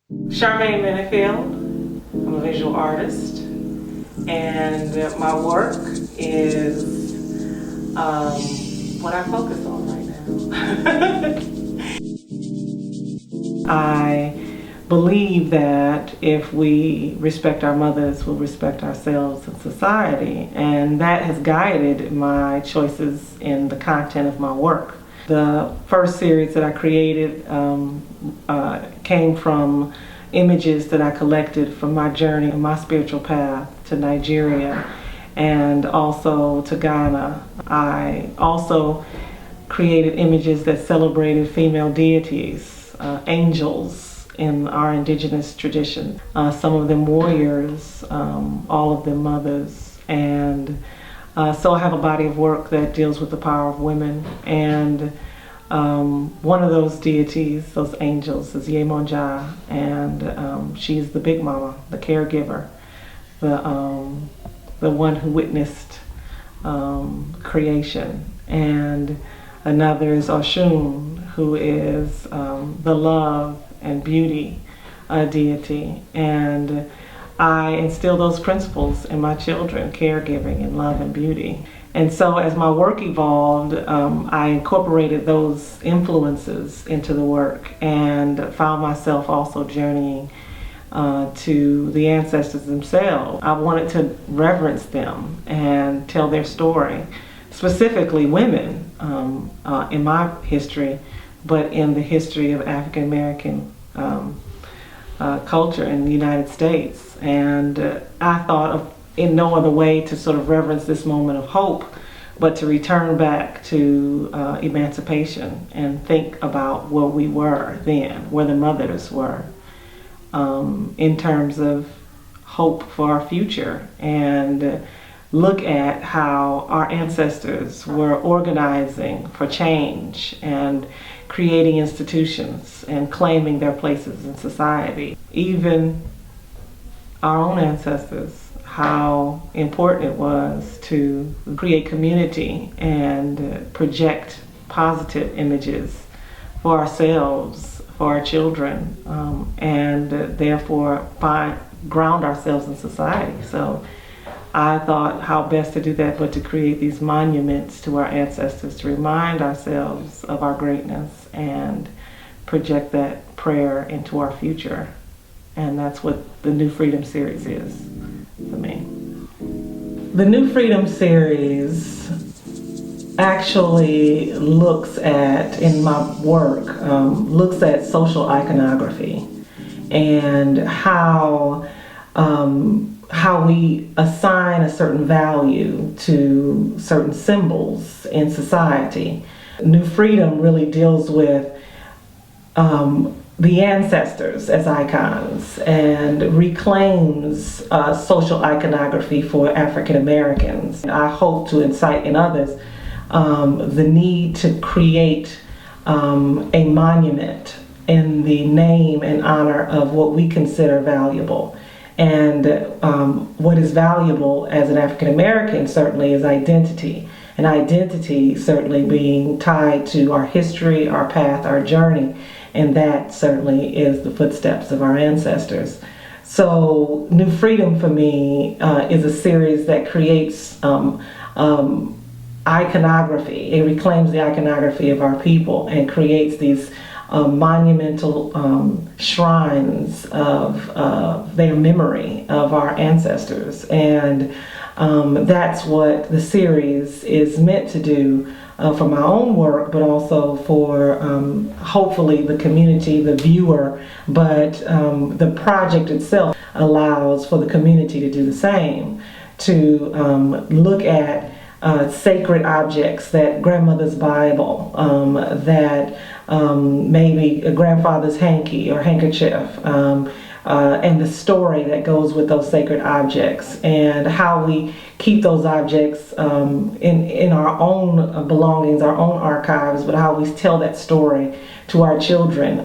Charmaine Minniefield. I'm a visual artist, and my work is what I focus on right now. I believe that if we respect our mothers, we'll respect ourselves and society, and that has guided my choices in the content of my work. The first series that I created came from images that I collected from my journey and my spiritual path to Nigeria and also to Ghana. I also created images that celebrated female deities, angels in our indigenous tradition, some of them warriors, all of them mothers. And so I have a body of work that deals with the power of women, and one of those deities, those angels, is Yemonja, and she's the big mama, the caregiver, the one who witnessed creation. And another is Oshun, who is the love and beauty deity. And I instill those principles in my children, caregiving and love and beauty. And so as my work evolved, I incorporated those influences into the work and found myself also journeying to the ancestors themselves. I wanted to reverence them and tell their story, specifically women in my history, but in the history of African American culture in the United States. And I thought of in no other way to sort of reverence this moment of hope, but to return back to emancipation and think about where we were then, where the mothers were, in terms of hope for our future, and look at how our ancestors were organizing for change and creating institutions and claiming their places in society. Even our own ancestors, how important it was to create community and project positive images for ourselves, for our children, and therefore ground ourselves in society. So I thought how best to do that but to create these monuments to our ancestors, to remind ourselves of our greatness and project that prayer into our future. And that's what the New Freedom series is for me. The New Freedom series actually looks at, in my work, looks at social iconography and how we assign a certain value to certain symbols in society. New Freedom really deals with the ancestors as icons and reclaims social iconography for African Americans. I hope to incite in others the need to create a monument in the name and honor of what we consider valuable. And what is valuable as an African American certainly is identity. And identity certainly being tied to our history, our path, our journey. And that certainly is the footsteps of our ancestors. So New Freedom for me is a series that creates iconography. It reclaims the iconography of our people and creates these monumental shrines of their memory of our ancestors. And that's what the series is meant to do for my own work, but also for hopefully the community, the viewer. But the project itself allows for the community to do the same, to look at sacred objects, that grandmother's Bible, that maybe a grandfather's hanky or handkerchief, and the story that goes with those sacred objects, and how we keep those objects in our own belongings, our own archives, but how we tell that story to our children,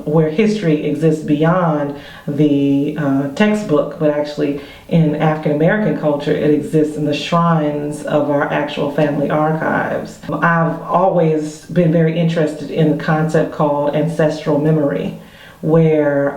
where history exists beyond the textbook, but actually in African American culture it exists in the shrines of our actual family archives. I've always been very interested in the concept called ancestral memory, where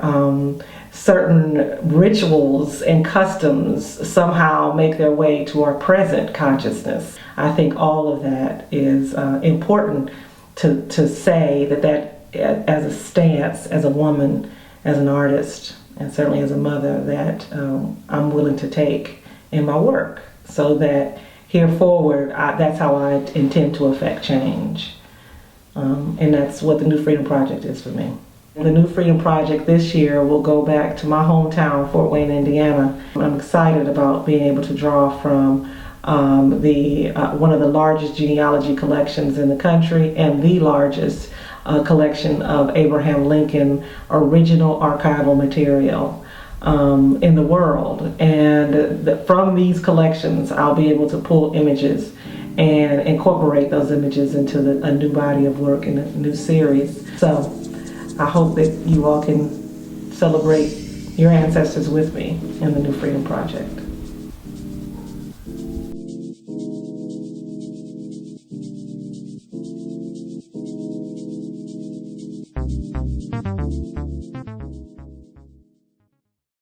certain rituals and customs somehow make their way to our present consciousness. I think all of that is important to say that as a stance, as a woman, as an artist, and certainly as a mother, that I'm willing to take in my work, so that here forward, that's how I intend to affect change. And that's what the New Freedom Project is for me. The New Freedom Project this year will go back to my hometown, Fort Wayne, Indiana. I'm excited about being able to draw from one of the largest genealogy collections in the country and the largest collection of Abraham Lincoln original archival material in the world. And from these collections, I'll be able to pull images and incorporate those images into a new body of work in a new series. So I hope that you all can celebrate your ancestors with me in the New Freedom Project.